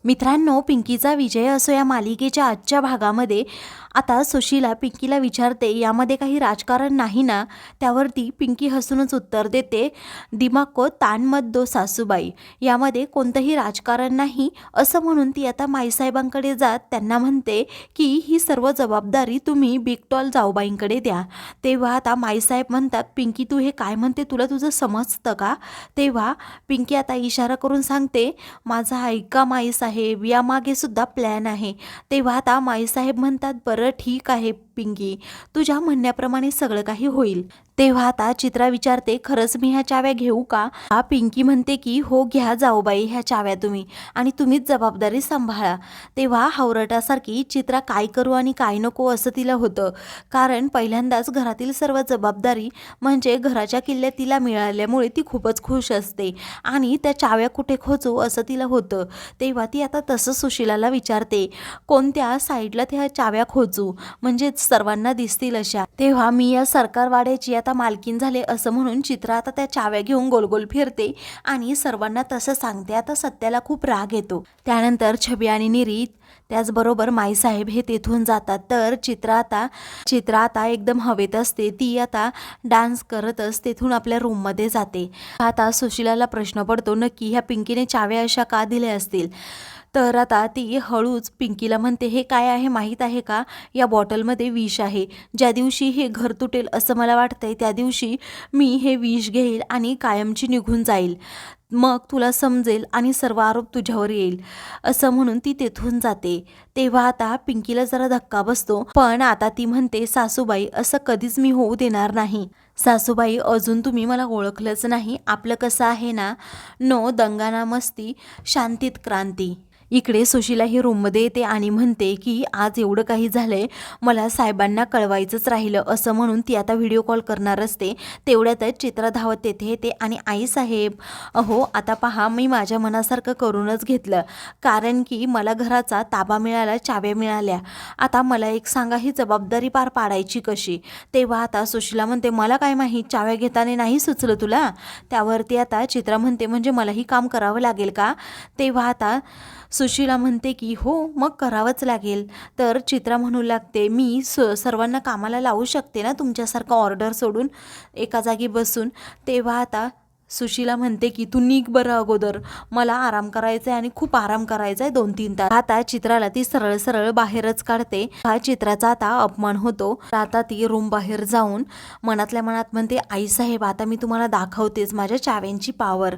मित्रांनो, पिंकीचा विजय असो या मालिकेच्या आजच्या भागामध्ये आता सुशीला पिंकीला विचारते, यामध्ये काही राजकारण नाही ना? त्यावरती पिंकी हसूनच उत्तर देते, दिमाग को ताण मत दो सासूबाई, यामध्ये कोणतंही राजकारण नाही. असं म्हणून ती आता माईसाहेबांकडे जात त्यांना म्हणते की ही सर्व जबाबदारी तुम्ही बिगटॉल जाऊबाईंकडे द्या. तेव्हा आता माईसाहेब म्हणतात, पिंकी तू हे काय म्हणते, तुला तुझं समजतं का? तेव्हा पिंकी आता इशारा करून सांगते, माझा ऐका माईसाहेब, यामागे सुद्धा प्लॅन आहे. तेव्हा आता माईसाहेब म्हणतात, बरं ठीक आहे पिंकी, तुझ्या म्हणण्याप्रमाणे सगळं काही होईल. तेव्हा आता चित्रा विचारते, खरंच मी ह्या चाव्या घेऊ का? पिंकी म्हणते की हो घ्या जाऊबाई ह्या चाव्या तुम्ही, आणि तुम्हीच जबाबदारी सांभाळा. तेव्हा हावरटासारखी चित्रा काय करू आणि काय नको असं तिला होतं, कारण पहिल्यांदाच घरातील सर्व जबाबदारी म्हणजे घराच्या किल्ल्या तिला मिळाल्यामुळे ती खूपच खुश असते आणि त्या चाव्या कुठे खोचू असं तिला होतं. तेव्हा ती आता तसं सुशिलाला विचारते, कोणत्या साईडला त्या चाव्या खोचू म्हणजे सर्वांना दिसतील अशा. तेव्हा मी या सरकारवाड्याची आता मालकीन झाले असं म्हणून चित्रा आता त्या चाव्या घेऊन गोलगोल फिरते आणि सर्वांना तसं सांगते. आता सत्याला खूप राग येतो. त्यानंतर छबी आणि निरी त्याचबरोबर माईसाहेब हे तेथून जातात. तर चित्रा आता एकदम हवेत असते. ती आता डान्स करतच तेथून आपल्या रूममध्ये जाते. आता सुशिलाला प्रश्न पडतो, नक्की ह्या पिंकीने चाव्या अशा का दिल्या असतील? तर आता ती हळूच पिंकीला म्हणते, हे काय आहे माहीत आहे का? या बॉटलमध्ये विष आहे. ज्या दिवशी हे घर तुटेल असं मला वाटतंय त्या दिवशी मी हे विष घेईल आणि कायमची निघून जाईल. मग तुला समजेल आणि सर्व आरोप तुझ्यावर येईल. असं म्हणून ती तेथून जाते. तेव्हा आता पिंकीला जरा धक्का बसतो, पण आता ती म्हणते, सासूबाई असं कधीच मी होऊ देणार नाही. सासूबाई अजून तुम्ही मला ओळखलंच नाही. आपलं कसं आहे ना, नो दंगा ना मस्ती, शांतीत क्रांती. इकडे सुशीला ही रूममध्ये येते आणि म्हणते की आज एवढं काही झालंय, मला साहेबांना कळवायचंच राहिलं. असं म्हणून ती आता व्हिडिओ कॉल करणार असते. तेवढ्यातच चित्रा धावत तेथे येते आणि आई साहेब, अहो आता पहा, मी माझ्या मनासारखं करूनच घेतलं, कारण की मला घराचा ताबा मिळाला, चाव्या मिळाल्या. आता मला एक सांगा, ही जबाबदारी पार पाडायची कशी? तेव्हा आता सुशीला म्हणते, मला काय माहीत, चाव्या घेताना नाही सुचलं तुला? त्यावरती आता चित्रा म्हणते, म्हणजे मलाही काम करावं लागेल का? तेव्हा आता सुशीला म्हणते की हो, मग करावंच लागेल. तर चित्रा म्हणू लागते, मी सर्वांना कामाला लावू शकते ना तुमच्यासारखं ऑर्डर सोडून एका जागी बसून. तेव्हा आता सुशीला म्हणते की तू निघ बरं अगोदर, मला आराम करायचा आहे आणि खूप आराम करायचा आहे 2-3 तास. आता चित्राला ती सरळ सरळ बाहेरच काढते. हा चित्राचा आता अपमान होतो. आता ती रूम बाहेर जाऊन मनातल्या मनात म्हणते, आई साहेब आता मी तुम्हाला दाखवतेच माझ्या चाव्यांची पावर.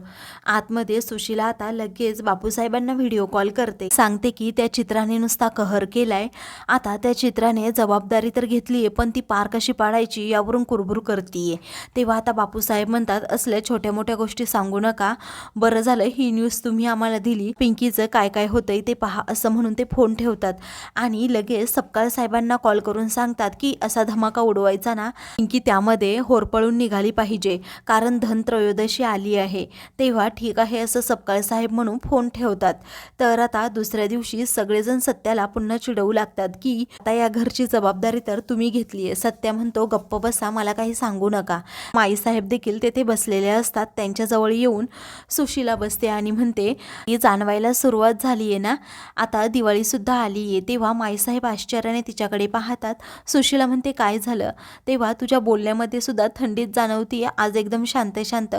आतमध्ये सुशीला आता लगेच बापूसाहेबांना व्हिडिओ कॉल करते, सांगते की त्या चित्राने नुसता कहर केलाय. आता त्या चित्राने जबाबदारी तर घेतलीये, पण ती पार कशी पाडायची यावरून कुरबुर करतीये. तेव्हा आता बापूसाहेब म्हणतात, असल्या छोट्या मोठ्या गोष्टी सांगू नका. बरं झालं ही न्यूज तुम्ही आम्हाला दिली, पिंकीचं काय काय होतंय ते पहा. असं म्हणून ते फोन ठेवतात आणि लगेच सपकाळ साहेबांना कॉल करून सांगतात की असा धमाका उडवायचा ना, पिंकी त्यामध्ये होरपळून निघाली पाहिजे, कारण धनत्रयोदशी आली आहे. तेव्हा ठीक आहे असं सपकाळ साहेब म्हणून फोन ठेवतात. तर आता दुसऱ्या दिवशी सगळेजण सत्याला पुन्हा चिडवू लागतात की आता या घरची जबाबदारी तर तुम्ही घेतली आहे. सत्या म्हणतो, गप्प बसा, मला काही सांगू नका. माईसाहेब देखील तेथे बसलेले असतात. त्यांच्याजवळ येऊन सुशीला बसते आणि म्हणते, ही जाणवायला सुरुवात झाली आहे ना, आता दिवाळीसुद्धा आली आहे. तेव्हा माईसाहेब आश्चर्याने तिच्याकडे पाहतात. सुशीला म्हणते, काय झालं? तेव्हा तुझ्या बोलण्यामध्ये सुद्धा थंडीत जाणवतीये, आज एकदम शांत शांत.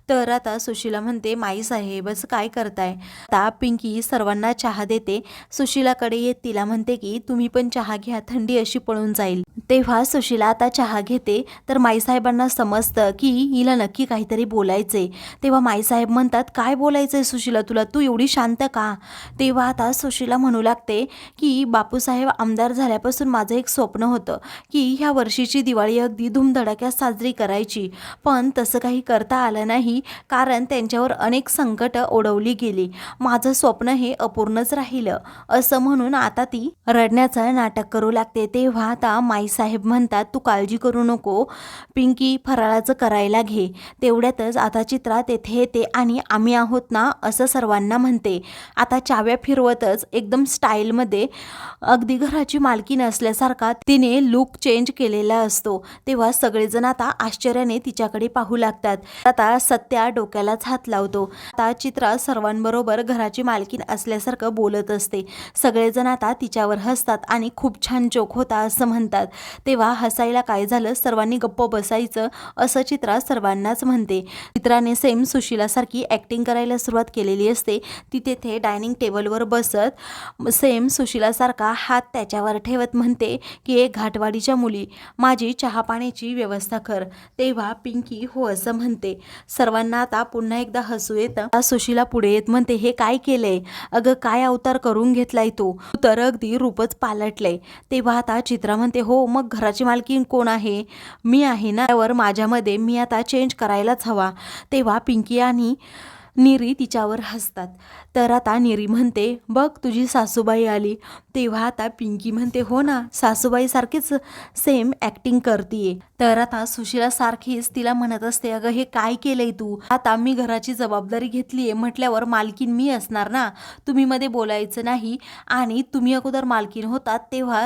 तर आता सुशीला म्हणते, माईसाहेब असं काय करताय? आता पिंकी सर्वांना चहा देते. सुशीलाकडे येत तिला म्हणते की तुम्ही पण चहा घ्या, थंडी अशी पळून जाईल. तेव्हा सुशीला आता चहा घेते. तर माईसाहेबांना समजतं की हिला नक्की काहीतरी बोलायचंय. तेव्हा माईसाहेब म्हणतात, काय बोलायचंय सुशीला तुला, तू एवढी शांत का? तेव्हा आता सुशीला म्हणू लागते की बापूसाहेब आमदार झाल्यापासून माझं एक स्वप्न होतं की ह्या वर्षीची दिवाळी अगदी धूमधडाक्यात साजरी करायची, पण तसं काही करता आलं नाही, कारण त्यांच्यावर अनेक संकट ओढवली गेली. माझं स्वप्न हे अपूर्णच राहिलं. असं म्हणून आता ती रडण्याचं नाटक करू लागते. तेव्हा आता साहेब म्हणतात तू काळजी करू नको, पिंकी फराळाचं करायला घे. तेवढ्यातच आता चित्रा तेथे येते आणि आम्ही आहोत ना असं सर्वांना म्हणते. आता चाव्या फिरवतच एकदम स्टाईलमध्ये अगदी घराची मालकीण असल्यासारखा तिने लुक चेंज केलेला असतो. तेव्हा सगळेजण आता आश्चर्याने तिच्याकडे पाहू लागतात. आता सत्या डोक्यालाच हात लावतो. आता चित्रा सर्वांबरोबर घराची मालकीण असल्यासारखं बोलत असते. सगळेजण आता तिच्यावर हसतात आणि खूप छान जोक होता असं म्हणतात. तेव्हा हसायला काय झालं, सर्वांनी गप्प बसायचं असं चित्रा सर्वांनाच म्हणते. चित्राने सेम सुशिलासारखी ॲक्टिंग करायला सुरुवात केलेली असते. ती तेथे डायनिंग टेबलवर बसत सेम सुशिलासारखा हात त्याच्यावर ठेवत म्हणते की एक घाटवाडीच्या मुली, माझी चहा पाण्याची व्यवस्था कर. तेव्हा पिंकी हो असं म्हणते. सर्वांना आता पुन्हा एकदा हसू येतं. सुशिला पुढे येत म्हणते, हे काय केलंय अगं, काय अवतार करून घेतलाय तू तर अगदी रूपच पालटलंय. तेव्हा आता चित्रा म्हणते, हो मग घराची मालकीण कोण आहे? मी आहे ना. त्यावर माझ्यामध्ये मी आता चेंज करायलाच हवा. तेव्हा पिंकी आणि निरी तिच्यावर हसतात. तर आता निरी म्हणते, बघ तुझी सासूबाई आली. तेव्हा आता पिंकी म्हणते, हो ना, सासूबाई सारखीच सेम ॲक्टिंग करतीये. तर आता सुशिला सारखीच तिला म्हणत असते, अगं हे काय केलंय तू? आता मी घराची जबाबदारी घेतलीये म्हटल्यावर मालकीण मी असणार ना, तुम्ही मध्ये बोलायचं नाही. आणि तुम्ही अगोदर मालकीण होतात तेव्हा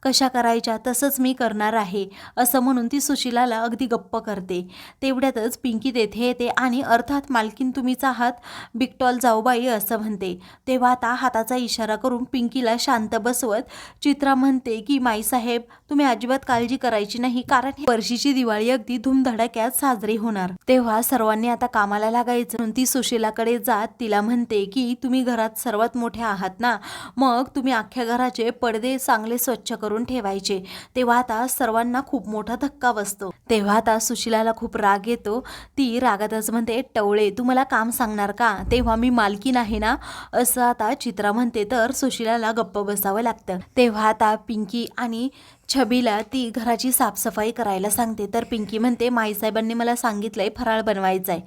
कशा करायच्या तसंच मी करणार आहे असं म्हणून ती सुशिलाला अगदी गप्प करते. तेवढ्यातच पिंकी तेथे येते आणि अर्थात मालकीण तुम्हीच आहात बिगटॉल जाऊबाई असं म्हणते. तेव्हा आता हाताचा इशारा करून पिंकीला शांत बसवत चित्रा म्हणते की माईसाहेब तुम्ही अजिबात काळजी करायची नाही, कारण वर्षीची दिवाळी अगदी धूमधडाक्यात साजरी होणार. तेव्हा सर्वांनी आता कामाला लागायचं. म्हणून ती सुशिलाकडे जात तिला म्हणते की तुम्ही घरात सर्वात मोठे आहात ना, मग तुम्ही अख्ख्या घराचे पडदे चांगले स्वच्छ करून ठेवायचे. तेव्हा आता सर्वांना खूप मोठा धक्का बसतो. तेव्हा आता सुशिलाला खूप राग येतो. ती रागातच म्हणते, टवळे तू मला काम सांगणार का? तेव्हा मी मालकीण आहे ना असं आता चित्रा म्हणते. तर सुशिलाला गप्प बसावं लागतं. तेव्हा आता पिंकी आणि छबीला ती घराची साफसफाई करायला सांगते. तर पिंकी म्हणते, माईसाहेबांनी मला सांगितलंय फराळ बनवायचा आहे.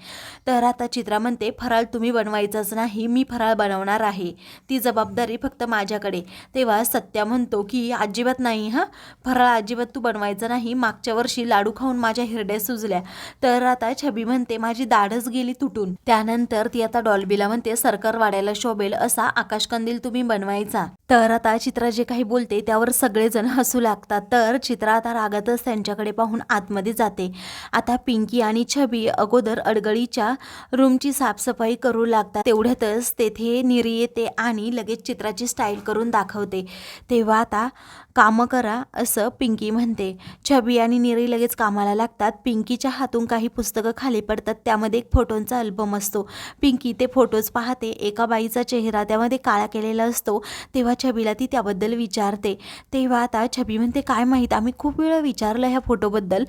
तर आता चित्रा म्हणते, फराळ तुम्ही बनवायचाच नाही, मी फराळ बनवणार आहे, ती जबाबदारी फक्त माझ्याकडे. तेव्हा सत्या म्हणतो की अजिबात नाही, हां फराळ अजिबात तू बनवायचा नाही, मागच्या वर्षी लाडू खाऊन माझ्या हिरड्या सुजल्या. तर आता छबी म्हणते, माझी दाढच गेली तुटून. त्यानंतर ती आता डॉल्बीला म्हणते, सरकार वाड्याला शोभेल असा आकाशकंदील तुम्ही बनवायचा. तर आता चित्रा जे काही बोलते त्यावर सगळेजण हसू लागतात. तर चित्रा आता रागातच त्यांच्याकडे पाहून आतमध्ये जाते. आता पिंकी आणि छबी अगोदर अडगळीच्या रूमची साफसफाई करू लागतात. तेवढ्यातच तेथे निरी येते आणि लगेच चित्राची स्टाईल करून दाखवते. तेव्हा आता कामं करा असं पिंकी म्हणते. छबी आणि निरी लगेच कामाला लागतात. पिंकीच्या हातून काही पुस्तकं खाली पडतात. त्यामध्ये एक फोटोंचा अल्बम असतो. पिंकी ते फोटोज पाहते. एका बाईचा चेहरा त्यामध्ये काळा केलेला असतो. तेव्हा छबीला ती त्याबद्दल विचारते. तेव्हा आता छबी म्हणते, काय माहीत, आम्ही खूप वेळा विचारलं ह्या फोटोबद्दल,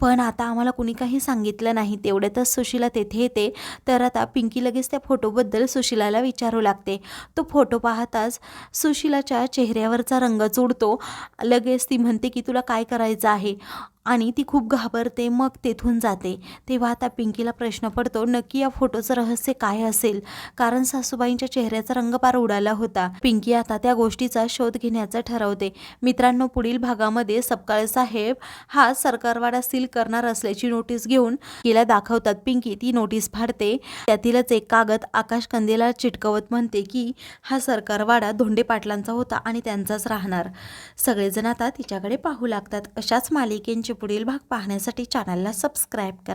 पण आता आम्हाला कुणी काही सांगितलं नाही. तेवढ्यातच सुशिला तेथे येते. तर आता पिंकी लगेच त्या फोटोबद्दल सुशिलाला विचारू लागते. तो फोटो पाहताच सुशिलाच्या चेहऱ्यावरचा रंगच उडतो. लगेच ती म्हणते की तुला काय करायचं आहे, आणि ती खूप घाबरते. मग तेथून जाते. तेव्हा आता पिंकीला प्रश्न पडतो, नक्की या फोटोचं रहस्य काय असेल, कारण सासूबाईंच्या चेहऱ्याचा रंग पार उडाला होता. पिंकी आता त्या गोष्टीचा शोध घेण्याचं ठरवते. मित्रांनो, पुढील भागामध्ये सपकाळ साहेब हा सरकारवाडा सील करणार असल्याची नोटीस घेऊन तिला दाखवतात. पिंकी ती नोटीस फाडते. त्यातीलच एक कागद आकाश कंदीला चिटकवत म्हणते की हा सरकारवाडा धोंडे पाटलांचा होता आणि त्यांचाच राहणार. सगळेजण आता तिच्याकडे पाहू लागतात. अशाच मालिकेंचे पुढील भाग पाहण्यासाठी चॅनलला सबस्क्राईब करा.